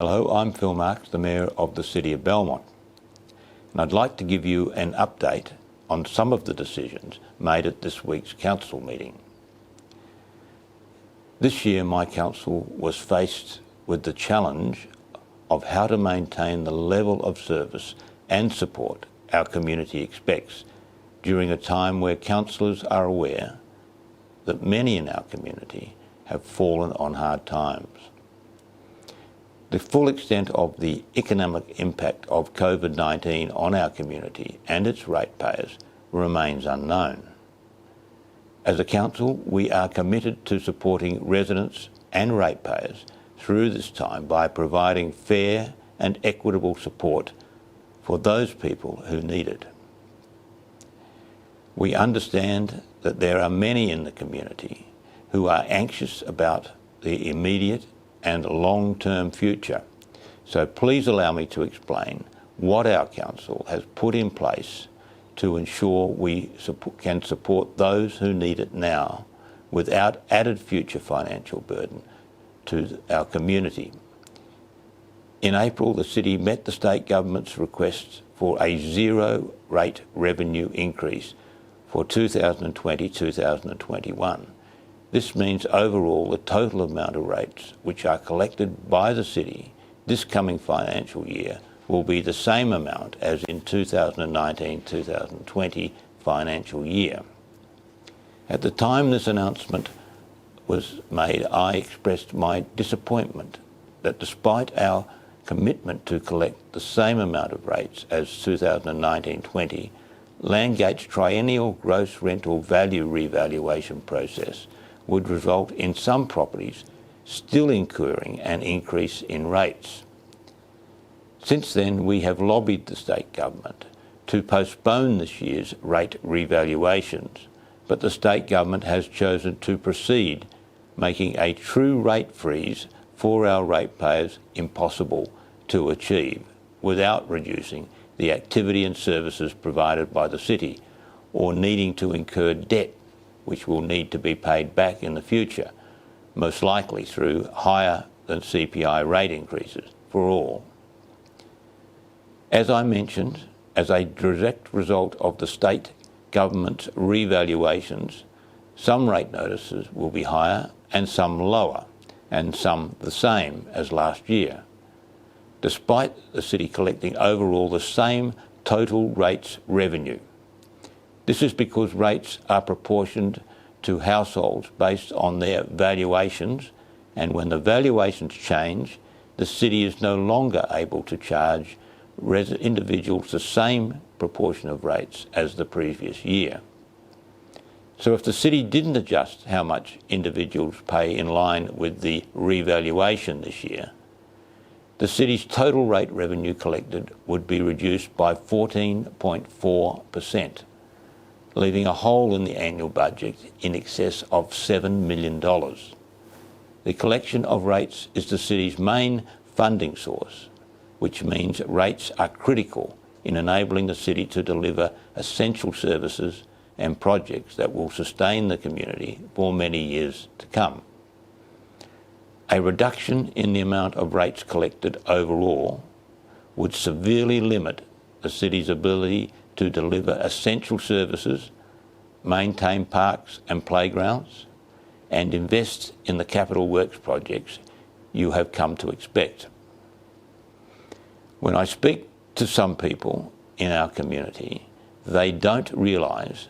Hello, I'm Phil Marks, the Mayor of the City of Belmont, and I'd like to give you an update on some of the decisions made at this week's council meeting. This year my council was faced with the challenge of how to maintain the level of service and support our community expects during a time where councillors are aware that many in our community have fallen on hard times. The full extent of the economic impact of COVID-19 on our community and its ratepayers remains unknown. As a council, we are committed to supporting residents and ratepayers through this time by providing fair and equitable support for those people who need it. We understand that there are many in the community who are anxious about the immediate and long-term future. So please allow me to explain what our council has put in place to ensure we can support those who need it now without added future financial burden to our community. In April, the City met the State Government's request for a zero rate revenue increase for 2020-2021. This means overall the total amount of rates which are collected by the City this coming financial year will be the same amount as in 2019-2020 financial year. At the time this announcement was made, I expressed my disappointment that despite our commitment to collect the same amount of rates as 2019-20, Landgate's triennial gross rental value revaluation process would result in some properties still incurring an increase in rates. Since then, we have lobbied the State Government to postpone this year's rate revaluations, but the State Government has chosen to proceed, making a true rate freeze for our ratepayers impossible to achieve without reducing the activity and services provided by the City or needing to incur debt which will need to be paid back in the future, most likely through higher than CPI rate increases for all. As I mentioned, as a direct result of the State Government's revaluations, some rate notices will be higher and some lower, and some the same as last year, despite the City collecting overall the same total rates revenue. This is because rates are proportioned to households based on their valuations, and when the valuations change, the City is no longer able to charge individuals the same proportion of rates as the previous year. So if the City didn't adjust how much individuals pay in line with the revaluation this year, the City's total rate revenue collected would be reduced by 14.4%. leaving a hole in the annual budget in excess of $7 million. The collection of rates is the City's main funding source, which means rates are critical in enabling the City to deliver essential services and projects that will sustain the community for many years to come. A reduction in the amount of rates collected overall would severely limit the City's ability to deliver essential services, maintain parks and playgrounds, and invest in the capital works projects you have come to expect. When I speak to some people in our community, they don't realise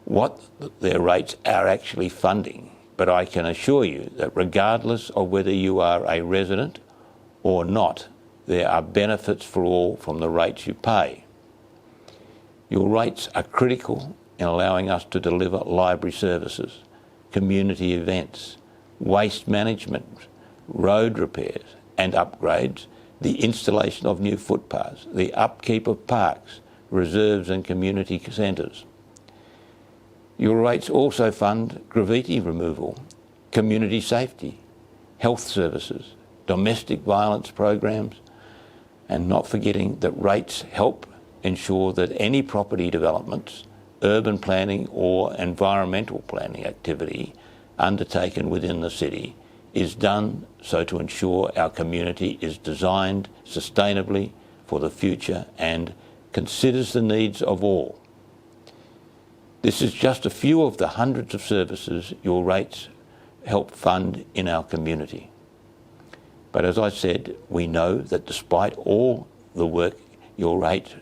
what their rates are actually funding, but I can assure you that regardless of whether you are a resident or not, there are benefits for all from the rates you pay. Your rates are critical in allowing us to deliver library services, community events, waste management, road repairs and upgrades, the installation of new footpaths, the upkeep of parks, reserves and community centres. Your rates also fund graffiti removal, community safety, health services, domestic violence programs, and not forgetting that rates help ensure that any property developments, urban planning or environmental planning activity undertaken within the City is done so to ensure our community is designed sustainably for the future and considers the needs of all. This is just a few of the hundreds of services your rates help fund in our community. But as I said, we know that despite all the work your rates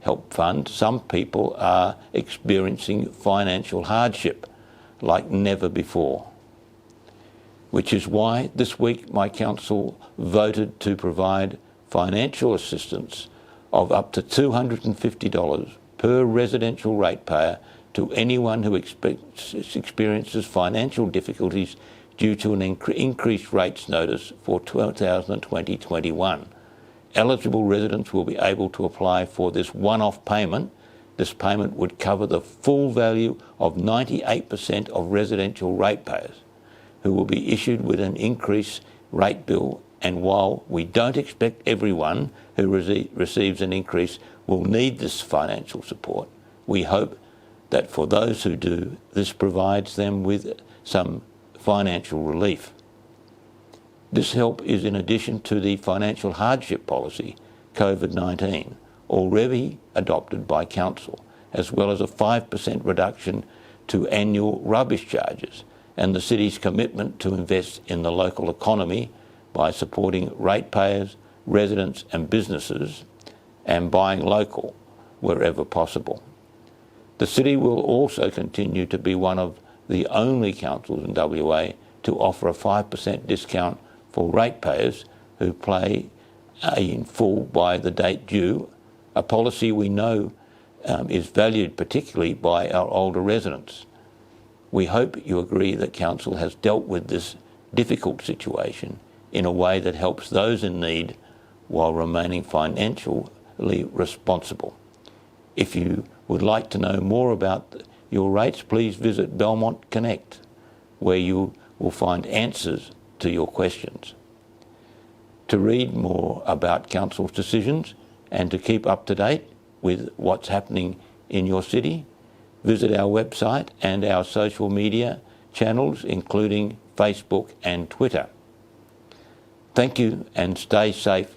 help fund, some people are experiencing financial hardship like never before, which is why this week my council voted to provide financial assistance of up to $250 per residential ratepayer to anyone who experiences financial difficulties due to an increased rates notice for 2020-21. Eligible residents will be able to apply for this one-off payment. This payment would cover the full value of 98% of residential ratepayers who will be issued with an increased rate bill. And while we don't expect everyone who receives an increase will need this financial support, we hope that for those who do, this provides them with some financial relief. This help is in addition to the financial hardship policy, COVID-19, already adopted by Council, as well as a 5% reduction to annual rubbish charges and the city's commitment to invest in the local economy by supporting ratepayers, residents and businesses and buying local wherever possible. The city will also continue to be one of the only councils in WA to offer a 5% discount for ratepayers who pay in full by the date due, a policy we know is valued particularly by our older residents. We hope you agree that Council has dealt with this difficult situation in a way that helps those in need while remaining financially responsible. If you would like to know more about your rates, please visit Belmont Connect, where you will find answers to your questions. To read more about Council's decisions and to keep up to date with what's happening in your city, visit our website and our social media channels, including Facebook and Twitter. Thank you and stay safe